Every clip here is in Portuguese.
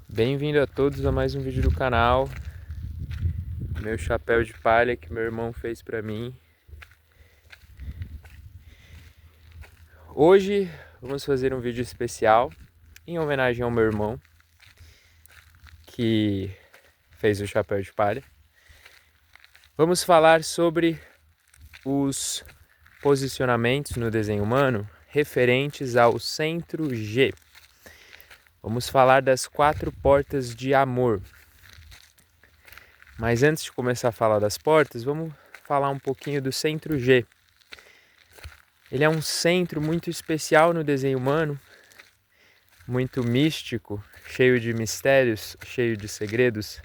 Bem-vindo a todos a mais um vídeo do canal. Meu chapéu de palha que meu irmão fez pra mim. Hoje vamos fazer um vídeo especial em homenagem ao meu irmão que fez o chapéu de palha. Vamos falar sobre os posicionamentos no desenho humano referentes ao centro G. Vamos falar das 4 portas de amor. Mas antes de começar a falar das portas, vamos falar um pouquinho do centro G. Ele é um centro muito especial no desenho humano, muito místico, cheio de mistérios, cheio de segredos.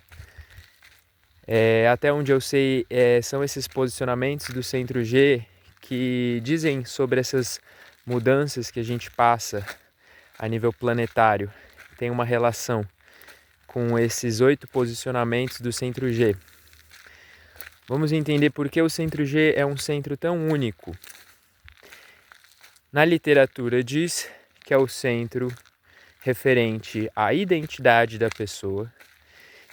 Até onde eu sei, são esses posicionamentos do centro G que dizem sobre essas mudanças que a gente passa a nível planetário. Tem uma relação com esses 8 posicionamentos do centro G. Vamos entender por que o centro G é um centro tão único. Na literatura diz que é o centro referente à identidade da pessoa.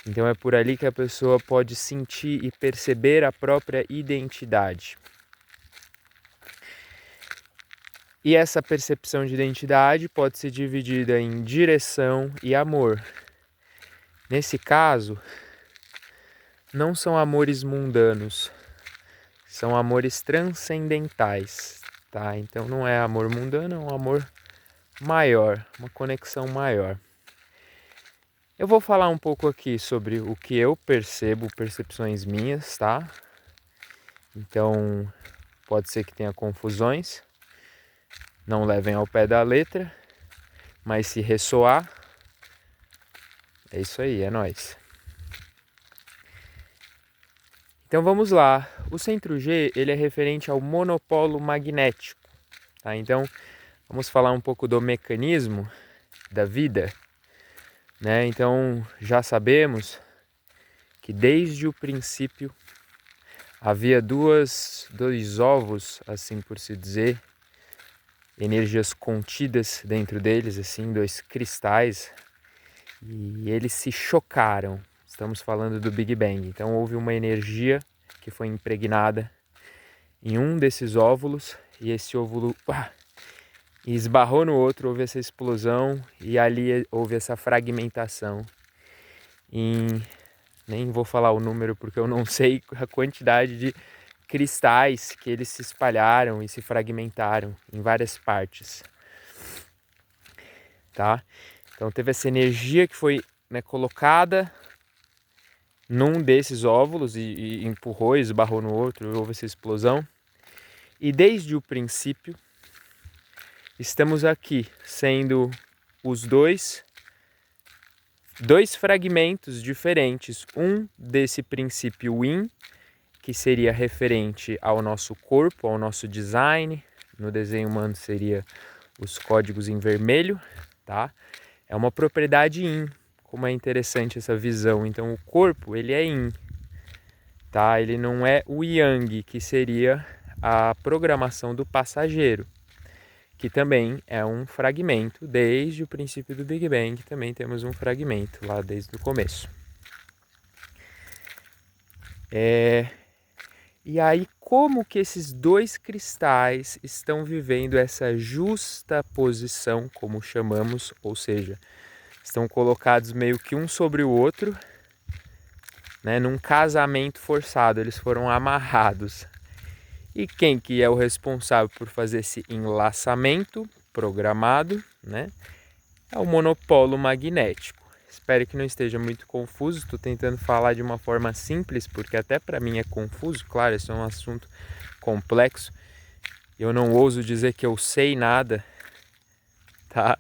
Então é por ali que a pessoa pode sentir e perceber a própria identidade. E essa percepção de identidade pode ser dividida em direção e amor. Nesse caso, não são amores mundanos, são amores transcendentais, tá? Então não é amor mundano, é um amor maior, uma conexão maior. Eu vou falar um pouco aqui sobre o que eu percebo, percepções minhas, tá? Então pode ser que tenha confusões, não levem ao pé da letra, mas se ressoar, é isso aí, é nóis. Então vamos lá, o centro G ele é referente ao monopolo magnético, tá? Então vamos falar um pouco do mecanismo da vida, né? Então já sabemos que desde o princípio havia dois ovos, assim por se dizer, energias contidas dentro deles, assim, 2 cristais, e eles se chocaram. Estamos falando do Big Bang. Então houve uma energia que foi impregnada em um desses óvulos e esse óvulo esbarrou no outro, houve essa explosão e ali houve essa fragmentação. Nem vou falar o número porque eu não sei a quantidade de cristais que eles se espalharam e se fragmentaram em várias partes, tá? Então teve essa energia que foi, né, colocada num desses óvulos e empurrou, esbarrou no outro, houve essa explosão. E desde o princípio estamos aqui sendo os dois fragmentos diferentes, um desse princípio Yin, que seria referente ao nosso corpo, ao nosso design. No desenho humano seria os códigos em vermelho, tá? É uma propriedade Yin, como é interessante essa visão. Então o corpo, ele é Yin, tá? Ele não é o Yang, que seria a programação do passageiro, que também é um fragmento desde o princípio do Big Bang. Também temos um fragmento lá desde o começo. E aí, como que esses 2 cristais estão vivendo essa justa posição, como chamamos, ou seja, estão colocados meio que um sobre o outro, né, num casamento forçado, eles foram amarrados. E quem que é o responsável por fazer esse enlaçamento programado, né? É o monopolo magnético. Espero que não esteja muito confuso, estou tentando falar de uma forma simples, porque até para mim é confuso, claro, esse é um assunto complexo. Eu não ouso dizer que eu sei nada, tá?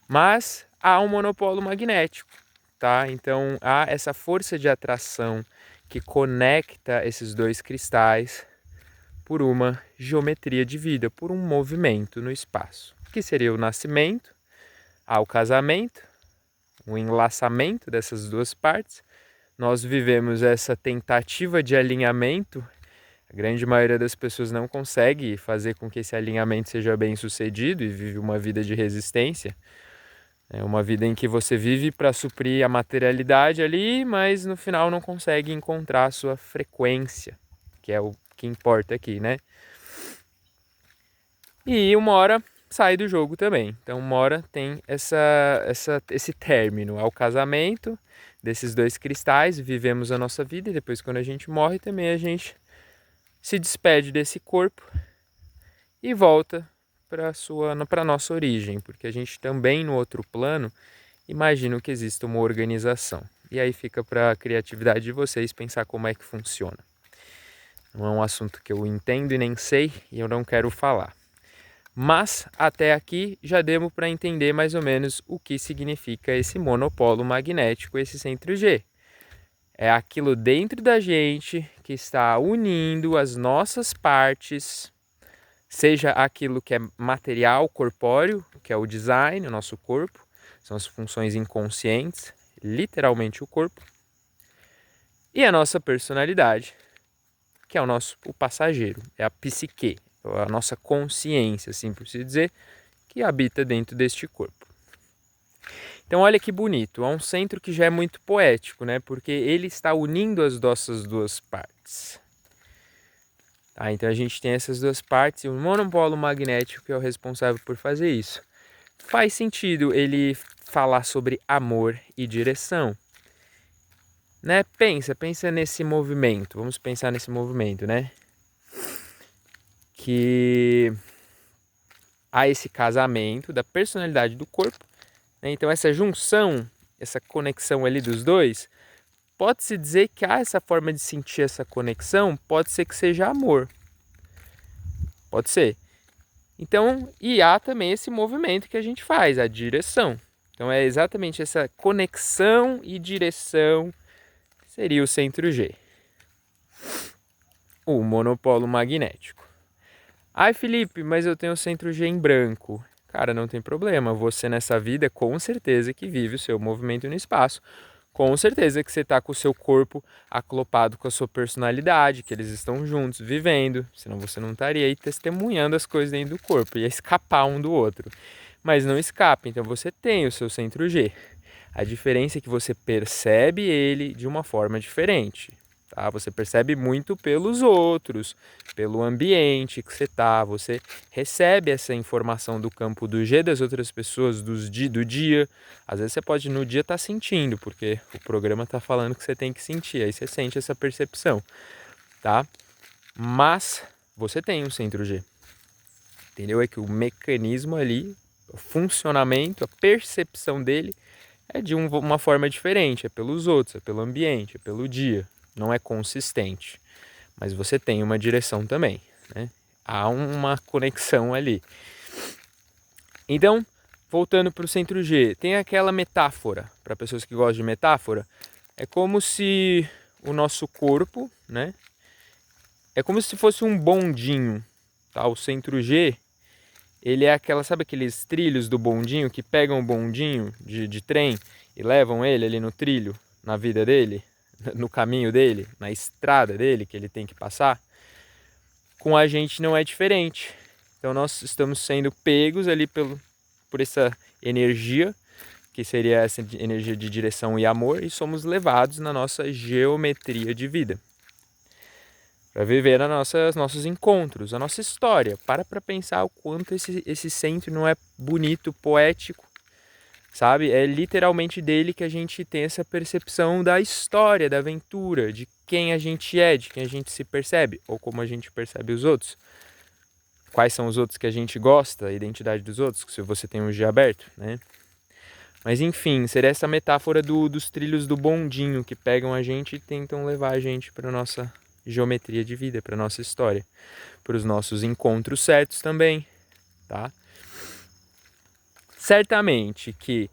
Mas há um monopolo magnético, tá? Então há essa força de atração que conecta esses 2 cristais por uma geometria de vida, por um movimento no espaço, que seria o nascimento, ao casamento, o enlaçamento dessas 2 partes. Nós vivemos essa tentativa de alinhamento A grande maioria das pessoas não consegue fazer com que esse alinhamento seja bem sucedido e vive uma vida de resistência. É uma vida em que você vive para suprir a materialidade ali, mas no final não consegue encontrar a sua frequência, que é o que importa aqui, né? E uma hora sai do jogo também. Então uma hora tem esse término ao casamento desses dois cristais, vivemos a nossa vida e depois quando a gente morre também a gente se despede desse corpo e volta para a nossa origem, porque a gente também no outro plano imagina que existe uma organização. E aí fica para a criatividade de vocês pensar como é que funciona. Não é um assunto que eu entendo e nem sei e eu não quero falar. Mas até aqui já demos para entender mais ou menos o que significa esse monopolo magnético, esse centro G. É aquilo dentro da gente que está unindo as nossas partes, seja aquilo que é material, corpóreo, que é o design, o nosso corpo, são as funções inconscientes, literalmente o corpo, e a nossa personalidade, que é o passageiro, é a psique, a nossa consciência, assim por se dizer, que habita dentro deste corpo. Então olha que bonito, é um centro que já é muito poético, né? Porque ele está unindo as nossas duas partes. Tá? Então a gente tem essas duas partes e o monopolo magnético que é o responsável por fazer isso. Faz sentido ele falar sobre amor e direção. Né? Pensa nesse movimento, vamos pensar nesse movimento, né? Que há esse casamento da personalidade do corpo, né? Então essa junção, essa conexão ali dos dois, pode-se dizer que há essa forma de sentir essa conexão, pode ser que seja amor, pode ser. Então, e há também esse movimento que a gente faz, a direção. Então é exatamente essa conexão e direção que seria o centro G, o monopolo magnético. Ai, Felipe, mas eu tenho o centro G em branco. Cara, não tem problema. Você nessa vida, com certeza que vive o seu movimento no espaço. Com certeza que você está com o seu corpo aclopado com a sua personalidade, que eles estão juntos, vivendo. Senão você não estaria aí testemunhando as coisas dentro do corpo. Ia escapar um do outro. Mas não escapa, então você tem o seu centro G. A diferença é que você percebe ele de uma forma diferente. Tá? Você percebe muito pelos outros, pelo ambiente que você está. Você recebe essa informação do campo do G das outras pessoas, do dia. Às vezes você pode no dia estar sentindo, porque o programa está falando que você tem que sentir. Aí você sente essa percepção, tá? Mas você tem um centro G. Entendeu? É que o mecanismo ali, o funcionamento, a percepção dele é de uma forma diferente. É pelos outros, é pelo ambiente, é pelo dia. Não é consistente, mas você tem uma direção também, né? Há uma conexão ali. Então, voltando para o centro G, tem aquela metáfora, para pessoas que gostam de metáfora, é como se o nosso corpo, né? É como se fosse um bondinho, tá? O centro G, ele é aquela, sabe aqueles trilhos do bondinho que pegam o bondinho de trem e levam ele ali no trilho, na vida dele? No caminho dele, na estrada dele que ele tem que passar, com a gente não é diferente. Então nós estamos sendo pegos ali por essa energia, que seria essa energia de direção e amor, e somos levados na nossa geometria de vida. Para viver nossos encontros, a nossa história. Para pensar o quanto esse centro não é bonito, poético, sabe? É literalmente dele que a gente tem essa percepção da história, da aventura, de quem a gente é, de quem a gente se percebe, ou como a gente percebe os outros. Quais são os outros que a gente gosta, a identidade dos outros, se você tem um G aberto, né? Mas enfim, seria essa metáfora dos trilhos do bondinho que pegam a gente e tentam levar a gente para a nossa geometria de vida, para a nossa história, para os nossos encontros certos também, tá? Certamente que,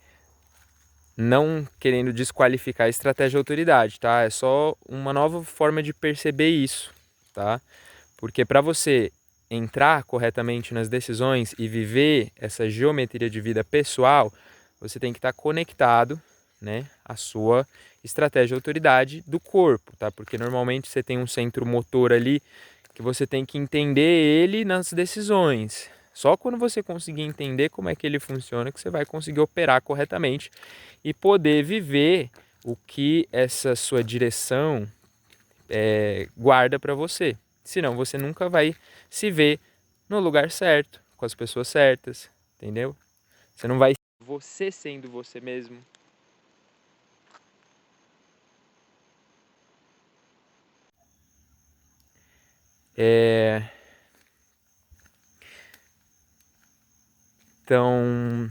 não querendo desqualificar a estratégia autoridade, tá? É só uma nova forma de perceber isso, tá? Porque para você entrar corretamente nas decisões e viver essa geometria de vida pessoal, você tem que estar conectado, né, à sua estratégia autoridade do corpo, tá? Porque normalmente você tem um centro motor ali que você tem que entender ele nas decisões. Só quando você conseguir entender como é que ele funciona que você vai conseguir operar corretamente e poder viver o que essa sua direção guarda para você. Senão você nunca vai se ver no lugar certo, com as pessoas certas, entendeu? Você não vai você sendo você mesmo. Então,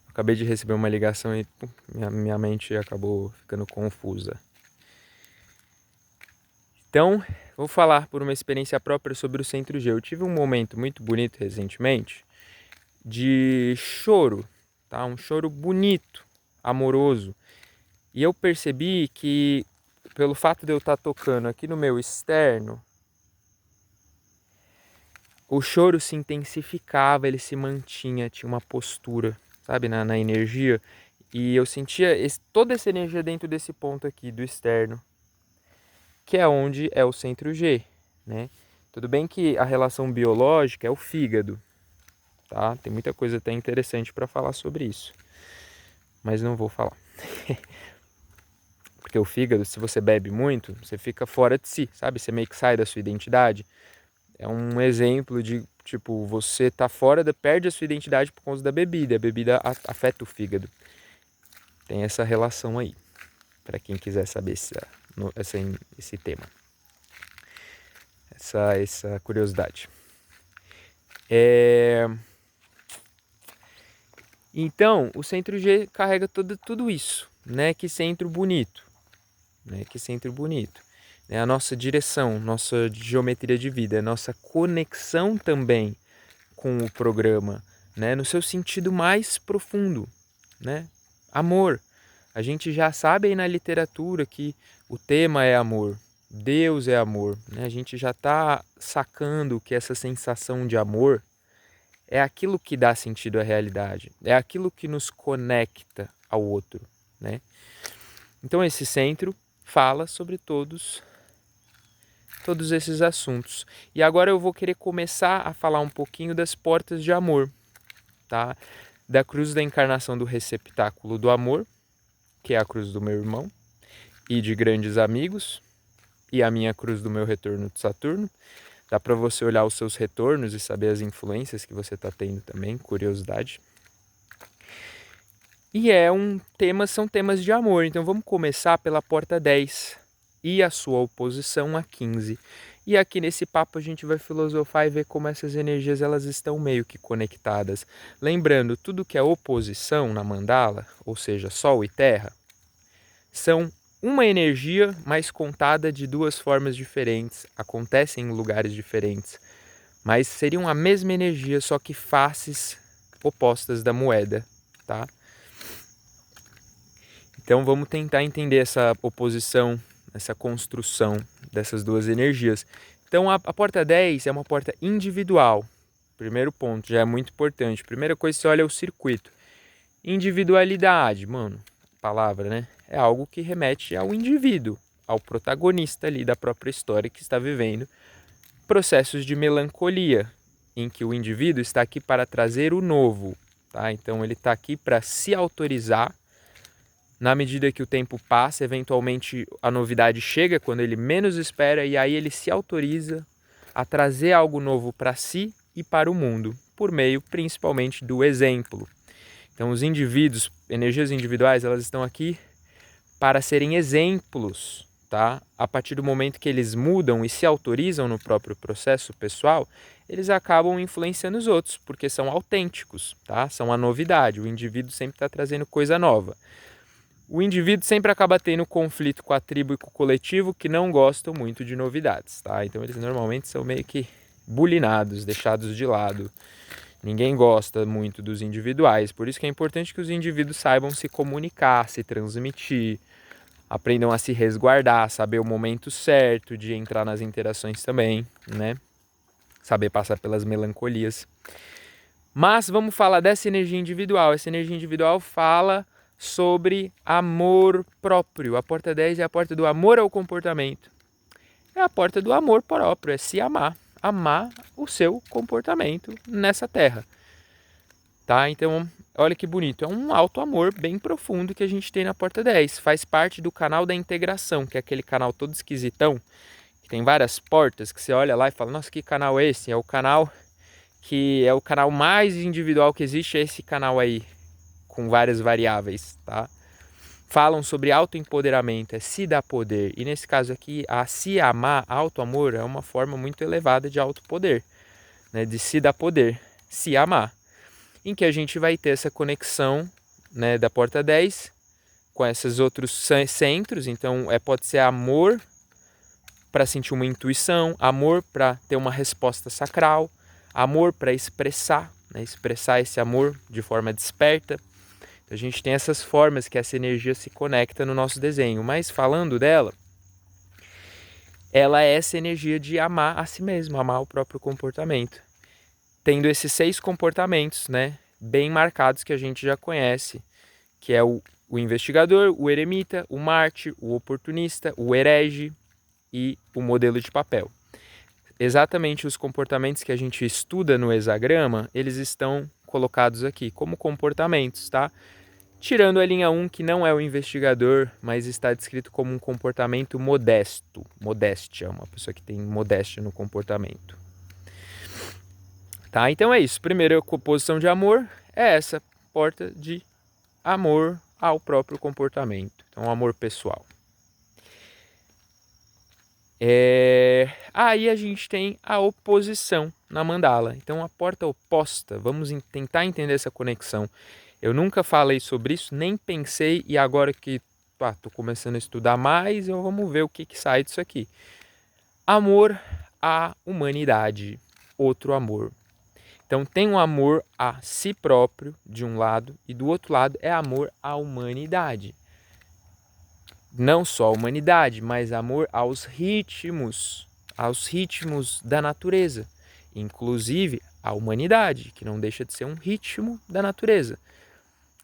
acabei de receber uma ligação e minha mente acabou ficando confusa. Então, vou falar por uma experiência própria sobre o Centro G. Eu tive um momento muito bonito recentemente de choro, tá? Um choro bonito, amoroso. E eu percebi que, pelo fato de eu estar tocando aqui no meu externo, o choro se intensificava, ele se mantinha, tinha uma postura, sabe, na energia. E eu sentia toda essa energia dentro desse ponto aqui, do externo, que é onde é o Centro G, né? Tudo bem que a relação biológica é o fígado, tá? Tem muita coisa até interessante para falar sobre isso, mas não vou falar. Porque o fígado, se você bebe muito, você fica fora de si, sabe? Você meio que sai da sua identidade. É um exemplo de, tipo, você tá perde a sua identidade por causa da bebida. A bebida afeta o fígado. Tem essa relação aí, para quem quiser saber esse tema. Essa curiosidade. Então, o Centro G carrega tudo isso, né? Que centro bonito. Né? Que centro bonito. É a nossa direção, nossa geometria de vida, nossa conexão também com o programa, né? No seu sentido mais profundo, né? Amor. A gente já sabe aí na literatura que o tema é amor, Deus é amor, né? A gente já está sacando que essa sensação de amor é aquilo que dá sentido à realidade, é aquilo que nos conecta ao outro, né? Então esse centro fala sobre todos esses assuntos. E agora eu vou querer começar a falar um pouquinho das portas de amor, tá? Da cruz da encarnação do receptáculo do amor, que é a cruz do meu irmão, e de grandes amigos, e a minha cruz do meu retorno de Saturno. Dá para você olhar os seus retornos e saber as influências que você está tendo também, curiosidade. E são temas de amor, então vamos começar pela porta 10 e a sua oposição a 15. E aqui nesse papo a gente vai filosofar e ver como essas energias elas estão meio que conectadas. Lembrando, tudo que é oposição na mandala, ou seja, Sol e Terra, são uma energia mais contada de duas formas diferentes, acontecem em lugares diferentes, mas seriam a mesma energia, só que faces opostas da moeda, tá? Então vamos tentar entender essa oposição, essa construção dessas duas energias. Então a porta 10 é uma porta individual. Primeiro ponto, já é muito importante. Primeira coisa, você olha o circuito. Individualidade, mano, palavra, né? É algo que remete ao indivíduo, ao protagonista ali da própria história que está vivendo processos de melancolia, em que o indivíduo está aqui para trazer o novo, tá? Então ele está aqui para se autorizar. Na medida que o tempo passa, eventualmente a novidade chega quando ele menos espera e aí ele se autoriza a trazer algo novo para si e para o mundo, por meio principalmente do exemplo. Então os indivíduos, energias individuais, elas estão aqui para serem exemplos, tá? A partir do momento que eles mudam e se autorizam no próprio processo pessoal, eles acabam influenciando os outros, porque são autênticos, tá? São a novidade, o indivíduo sempre está trazendo coisa nova. O indivíduo sempre acaba tendo conflito com a tribo e com o coletivo que não gostam muito de novidades, tá? Então eles normalmente são meio que bulinados, deixados de lado. Ninguém gosta muito dos individuais, por isso que é importante que os indivíduos saibam se comunicar, se transmitir, aprendam a se resguardar, saber o momento certo de entrar nas interações também, né? Saber passar pelas melancolias. Mas vamos falar dessa energia individual. Essa energia individual fala sobre amor próprio. A porta 10 é a porta do amor ao comportamento. é a porta do amor próprio, é se amar, amar o seu comportamento nessa terra. Tá? Então, olha que bonito, é um auto-amor bem profundo que a gente tem na porta 10. Faz parte do canal da integração, que é aquele canal todo esquisitão, que tem várias portas, que você olha lá e fala, nossa, que canal é esse? É o canal que é o canal mais individual que existe, é esse canal aí, com várias variáveis, tá? Falam sobre autoempoderamento, é se dar poder. E nesse caso aqui, a se amar, auto-amor, é uma forma muito elevada de autopoder, né? De se dar poder, se amar. Em que a gente vai ter essa conexão, né, da porta 10 com esses outros centros. Então, pode ser amor para sentir uma intuição, amor para ter uma resposta sacral, amor para expressar, né, expressar esse amor de forma desperta. A gente tem essas formas que essa energia se conecta no nosso desenho, mas falando dela, ela é essa energia de amar a si mesmo, amar o próprio comportamento. Tendo esses 6 comportamentos, né, bem marcados que a gente já conhece, que é o investigador, o eremita, o Marte, o oportunista, o herege e o modelo de papel. Exatamente os comportamentos que a gente estuda no hexagrama, eles estão colocados aqui como comportamentos, tá? Tirando a linha 1, que não é o investigador, mas está descrito como um comportamento modesto. Modéstia, uma pessoa que tem modéstia no comportamento. Tá, então é isso. Primeira composição de amor é essa porta de amor ao próprio comportamento. Então, amor pessoal. Aí a gente tem a oposição na mandala. Então, a porta oposta, vamos tentar entender essa conexão. Eu nunca falei sobre isso, nem pensei, e agora que estou começando a estudar mais, vamos ver o que sai disso aqui. Amor à humanidade, outro amor. Então tem um amor a si próprio, de um lado, e do outro lado é amor à humanidade. Não só a humanidade, mas amor aos ritmos da natureza. Inclusive a humanidade, que não deixa de ser um ritmo da natureza.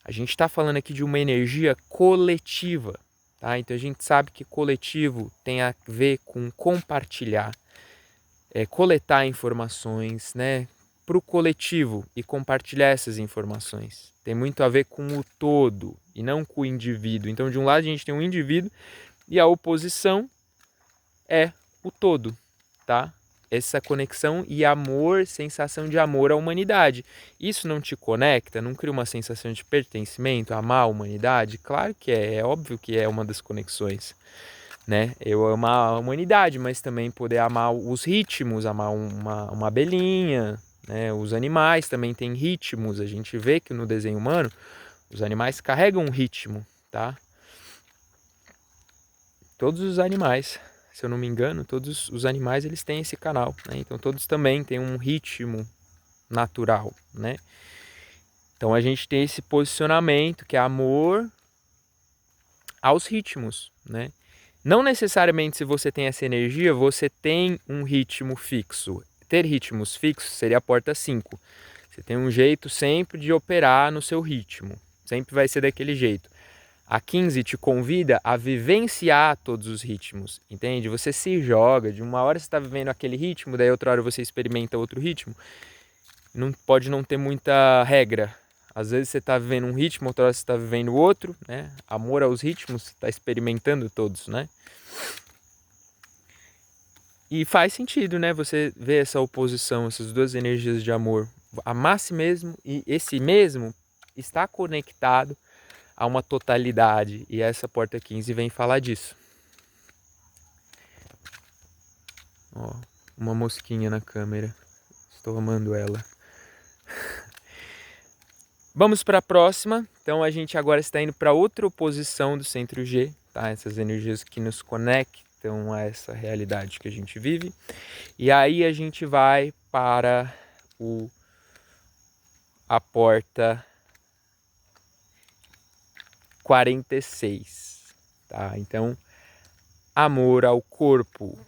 A gente está falando aqui de uma energia coletiva, tá? Então a gente sabe que coletivo tem a ver com compartilhar, coletar informações, né, para o coletivo e compartilhar essas informações. Tem muito a ver com o todo e não com o indivíduo. Então, de um lado a gente tem um indivíduo e a oposição é o todo, tá? Essa conexão e amor, sensação de amor à humanidade. Isso não te conecta? Não cria uma sensação de pertencimento, amar a humanidade? Claro que é óbvio que é uma das conexões, né? Eu amar a humanidade, mas também poder amar os ritmos, amar uma abelhinha, né? Os animais também têm ritmos. A gente vê que no desenho humano os animais carregam um ritmo, tá? Todos os animais, se eu não me engano, todos os animais eles têm esse canal, né? Então todos também têm um ritmo natural, né? Então a gente tem esse posicionamento que é amor aos ritmos, né? Não necessariamente se você tem essa energia, você tem um ritmo fixo. Ter ritmos fixos seria a porta 5. Você tem um jeito sempre de operar no seu ritmo. Sempre vai ser daquele jeito. A 15 te convida a vivenciar todos os ritmos, entende? Você se joga, de uma hora você está vivendo aquele ritmo, daí outra hora você experimenta outro ritmo. Não pode não ter muita regra. Às vezes você está vivendo um ritmo, outra hora você está vivendo outro, né? Amor aos ritmos, você está experimentando todos, né? E faz sentido, né? Você vê essa oposição, essas duas energias de amor. Amar-se mesmo e esse mesmo está conectado a uma totalidade. E essa porta 15 vem falar disso. Ó, uma mosquinha na câmera. Estou amando ela. Vamos para a próxima. Então a gente agora está indo para outra oposição do centro G, tá? Essas energias que nos conectam a essa realidade que a gente vive. E aí a gente vai para a porta 46, tá? Então, amor ao corpo.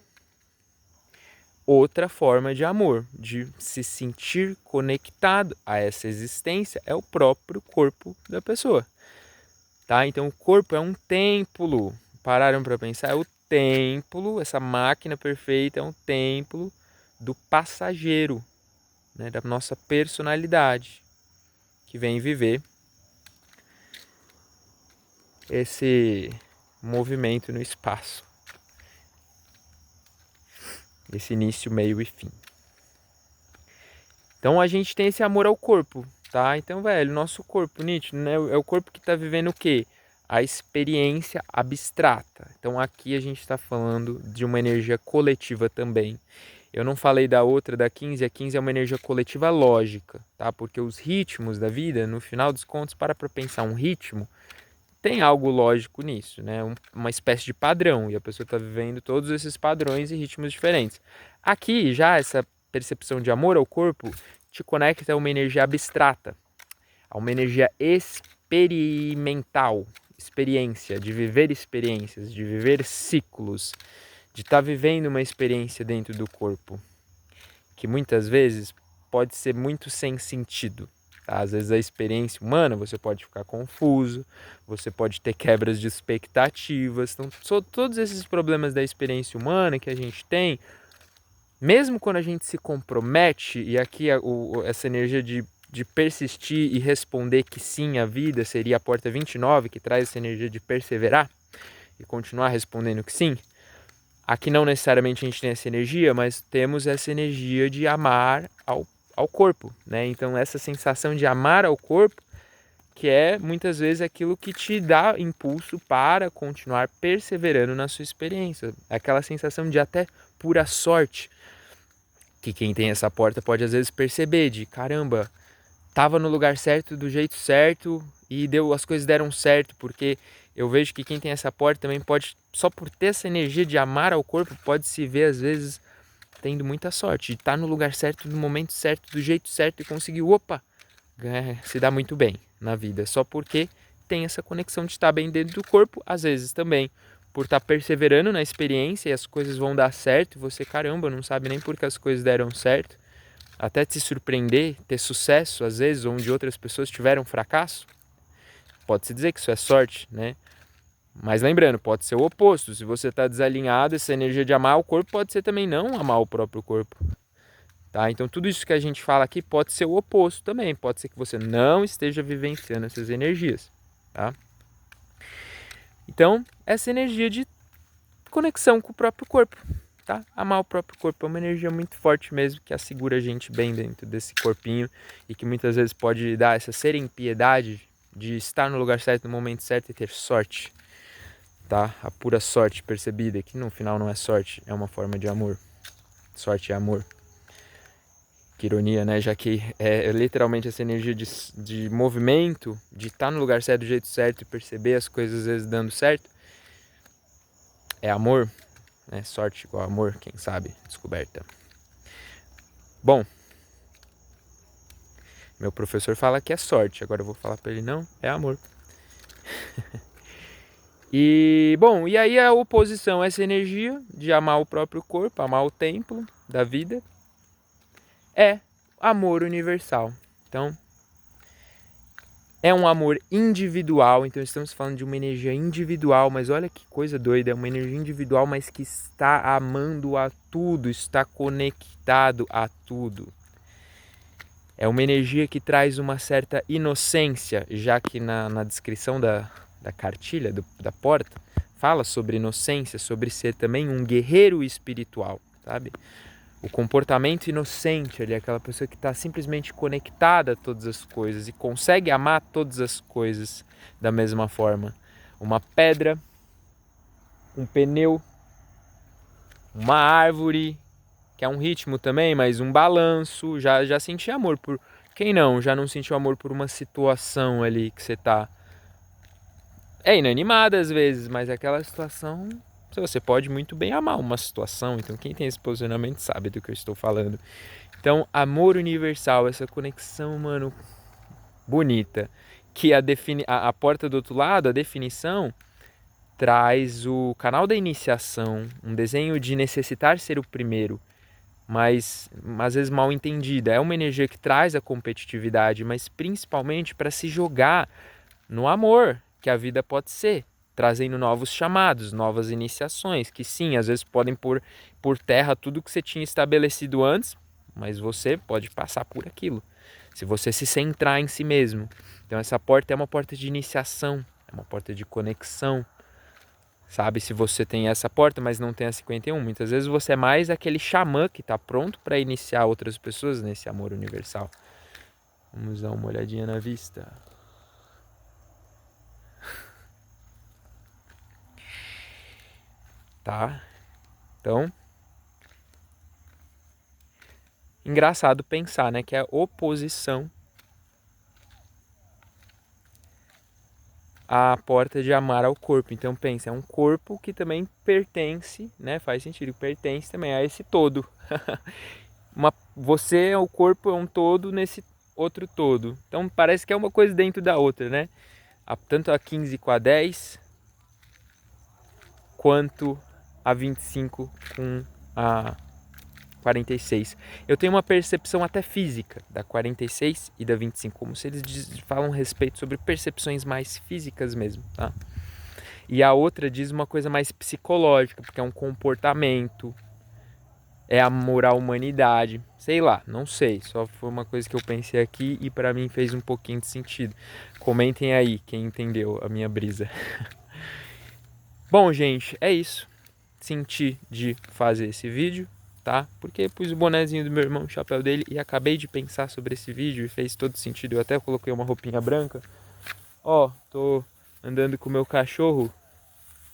Outra forma de amor, de se sentir conectado a essa existência, é o próprio corpo da pessoa, tá? Então, o corpo é um templo. Pararam para pensar? É o templo, essa máquina perfeita é um templo do passageiro, né, da nossa personalidade, que vem viver esse movimento no espaço, esse início, meio e fim. Então a gente tem esse amor ao corpo, tá? Então, velho, nosso corpo, nítido, né? É o corpo que está vivendo o quê? A experiência abstrata. Então aqui a gente está falando de uma energia coletiva também. Eu não falei da outra, da 15, a 15 é uma energia coletiva lógica, tá? Porque os ritmos da vida, no final dos contos, para pensar um ritmo, tem algo lógico nisso, né? Uma espécie de padrão, e a pessoa está vivendo todos esses padrões e ritmos diferentes. Aqui, já essa percepção de amor ao corpo te conecta a uma energia abstrata, a uma energia experimental, experiência, de viver experiências, de viver ciclos, de estar vivendo uma experiência dentro do corpo, que muitas vezes pode ser muito sem sentido. Tá? Às vezes a experiência humana você pode ficar confuso, você pode ter quebras de expectativas. Então, todos esses problemas da experiência humana que a gente tem, mesmo quando a gente se compromete, e aqui essa energia de persistir e responder que sim à vida seria a porta 29, que traz essa energia de perseverar e continuar respondendo que sim. Aqui não necessariamente a gente tem essa energia, mas temos essa energia de amar ao corpo, né? Então essa sensação de amar ao corpo, que é muitas vezes aquilo que te dá impulso para continuar perseverando na sua experiência. Aquela sensação de até pura sorte, que quem tem essa porta pode às vezes perceber, de caramba, tava no lugar certo, do jeito certo, e as coisas deram certo, porque eu vejo que quem tem essa porta também pode, só por ter essa energia de amar ao corpo, pode se ver às vezes tendo muita sorte, de estar no lugar certo, no momento certo, do jeito certo e conseguir, se dar muito bem na vida, só porque tem essa conexão de estar bem dentro do corpo, às vezes também por estar perseverando na experiência e as coisas vão dar certo, e você, caramba, não sabe nem por que as coisas deram certo, até te surpreender, ter sucesso, às vezes, onde outras pessoas tiveram fracasso. Pode-se dizer que isso é sorte, né? Mas lembrando, pode ser o oposto. Se você está desalinhado, essa energia de amar o corpo pode ser também não amar o próprio corpo. Tá? Então tudo isso que a gente fala aqui pode ser o oposto também. Pode ser que você não esteja vivenciando essas energias. Tá? Então, essa energia de conexão com o próprio corpo. Tá? Amar o próprio corpo é uma energia muito forte mesmo, que assegura a gente bem dentro desse corpinho e que muitas vezes pode dar essa serempiedade de estar no lugar certo, no momento certo e ter sorte. Tá? A pura sorte percebida, que no final não é sorte, é uma forma de amor. Sorte é amor. Que ironia, né? Já que é literalmente essa energia de movimento, de estar no lugar certo, do jeito certo e perceber as coisas às vezes dando certo. É amor, né? Sorte igual amor, quem sabe? Descoberta. Bom, meu professor fala que é sorte, agora eu vou falar para ele, não, é amor. E, bom, e aí a oposição a essa energia de amar o próprio corpo, amar o templo da vida, é amor universal. Então, é um amor individual, então estamos falando de uma energia individual, mas olha que coisa doida, é uma energia individual, mas que está amando a tudo, está conectado a tudo. É uma energia que traz uma certa inocência, já que na descrição da cartilha, da porta, fala sobre inocência, sobre ser também um guerreiro espiritual, sabe? O comportamento inocente ali, aquela pessoa que está simplesmente conectada a todas as coisas e consegue amar todas as coisas da mesma forma. Uma pedra, um pneu, uma árvore, que é um ritmo também, mas um balanço, já senti amor por... Quem não? Já não sentiu amor por uma situação ali que você tá... É inanimada às vezes, mas aquela situação... Você pode muito bem amar uma situação, então quem tem esse posicionamento sabe do que eu estou falando. Então, amor universal, essa conexão, mano, bonita, que a porta do outro lado, a definição, traz o canal da iniciação, um desenho de necessitar ser o primeiro, mas às vezes mal entendida. É uma energia que traz a competitividade, mas principalmente para se jogar no amor que a vida pode ser, trazendo novos chamados, novas iniciações, que sim, às vezes podem pôr por terra tudo que você tinha estabelecido antes, mas você pode passar por aquilo, se você se centrar em si mesmo. Então essa porta é uma porta de iniciação, é uma porta de conexão, sabe? Se você tem essa porta, mas não tem a 51, muitas vezes você é mais aquele xamã que está pronto para iniciar outras pessoas nesse amor universal. Vamos dar uma olhadinha na vista. Tá? Então, engraçado pensar, né, que é a oposição à porta de amar ao corpo. Então pensa, é um corpo que também pertence, né, faz sentido, pertence também a esse todo. Você, o corpo é um todo nesse outro todo. Então parece que é uma coisa dentro da outra, né? Tanto a 15 com a 10, quanto a 25 com a 46. Eu tenho uma percepção até física da 46 e da 25, como se eles falam a respeito sobre percepções mais físicas mesmo, tá? E a outra diz uma coisa mais psicológica, porque é um comportamento, é amor à humanidade, sei lá, não sei, só foi uma coisa que eu pensei aqui e pra mim fez um pouquinho de sentido. Comentem aí quem entendeu a minha brisa. Bom, gente, é isso. Senti de fazer esse vídeo, tá? Porque pus o bonezinho do meu irmão, o chapéu dele, e acabei de pensar sobre esse vídeo e fez todo sentido. Eu até coloquei uma roupinha branca. Ó, tô andando com o meu cachorro,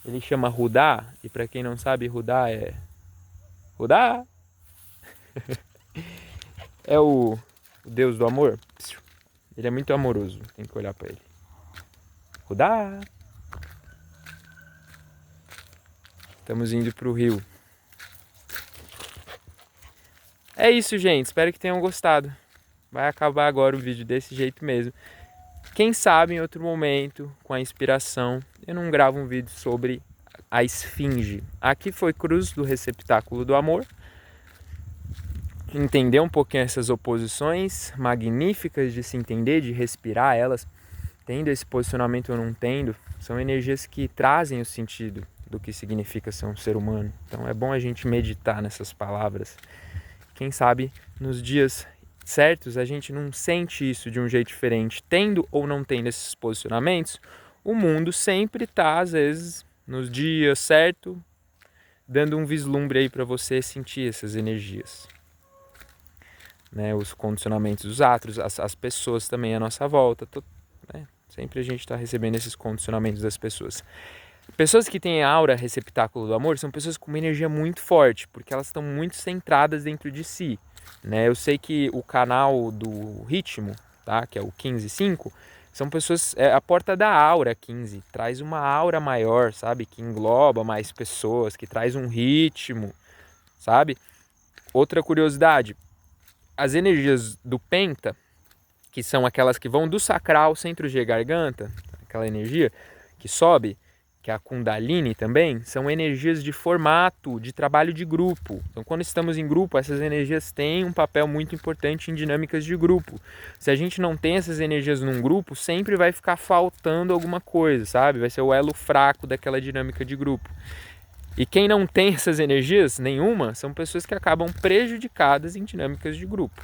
ele chama Rudá, e pra quem não sabe, Rudá é... Rudá! É o deus do amor. Ele é muito amoroso, tem que olhar pra ele. Rudá! Estamos indo pro rio. É isso, gente. Espero que tenham gostado. Vai acabar agora o vídeo desse jeito mesmo. Quem sabe em outro momento, com a inspiração, eu não gravo um vídeo sobre a esfinge. Aqui foi Cruz do Receptáculo do Amor. Entender um pouquinho essas oposições magníficas de se entender, de respirar elas, tendo esse posicionamento ou não tendo, são energias que trazem o sentido do que significa ser um ser humano. Então é bom a gente meditar nessas palavras. Quem sabe nos dias certos a gente não sente isso de um jeito diferente. Tendo ou não tendo esses posicionamentos, o mundo sempre está, às vezes, nos dias certos, dando um vislumbre aí para você sentir essas energias. Né? Os condicionamentos dos astros, as pessoas também à nossa volta. Né? Sempre a gente está recebendo esses condicionamentos das pessoas. Pessoas que têm aura receptáculo do amor são pessoas com uma energia muito forte, porque elas estão muito centradas dentro de si. Né? Eu sei que o canal do ritmo, tá? Que é o 15.5, são pessoas... a porta da aura 15 traz uma aura maior, sabe? Que engloba mais pessoas, que traz um ritmo, sabe? Outra curiosidade, as energias do penta, que são aquelas que vão do sacral, centro G, garganta, aquela energia que sobe, que é a Kundalini também, são energias de formato, de trabalho de grupo. Então, quando estamos em grupo, essas energias têm um papel muito importante em dinâmicas de grupo. Se a gente não tem essas energias num grupo, sempre vai ficar faltando alguma coisa, sabe? Vai ser o elo fraco daquela dinâmica de grupo. E quem não tem essas energias, nenhuma, são pessoas que acabam prejudicadas em dinâmicas de grupo.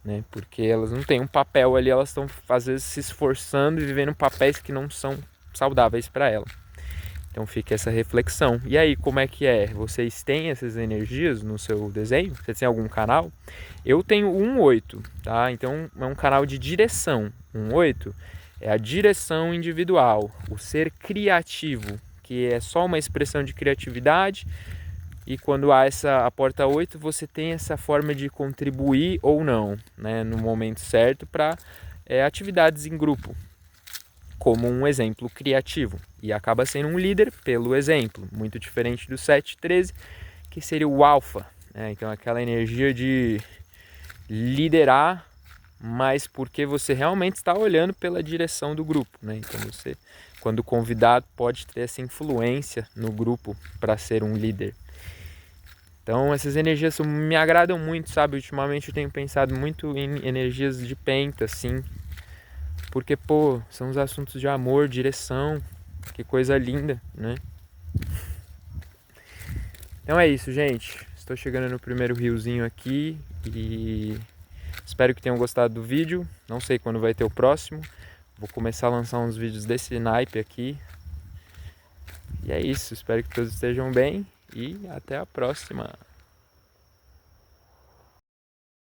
Né? Porque elas não têm um papel ali, elas estão às vezes se esforçando e vivendo papéis que não são saudáveis para ela. Então fica essa reflexão. E aí, como é que é? Vocês têm essas energias no seu desenho? Você tem algum canal? Eu tenho um 8, tá? Então é um canal de direção. Um 8 é a direção individual, o ser criativo, que é só uma expressão de criatividade. E quando há a porta 8, você tem essa forma de contribuir ou não, né, no momento certo para atividades em grupo, como um exemplo criativo. E acaba sendo um líder pelo exemplo, muito diferente do 7-13, que seria o alfa. Né? Então aquela energia de liderar, mas porque você realmente está olhando pela direção do grupo. Né? Então você, quando convidado, pode ter essa influência no grupo para ser um líder. Então essas energias me agradam muito, sabe? Ultimamente eu tenho pensado muito em energias de penta, assim. Porque, pô, são os assuntos de amor, direção. Que coisa linda, né? Então é isso, gente. Estou chegando no primeiro riozinho aqui e espero que tenham gostado do vídeo. Não sei quando vai ter o próximo. Vou começar a lançar uns vídeos desse naipe aqui. E é isso. Espero que todos estejam bem e até a próxima.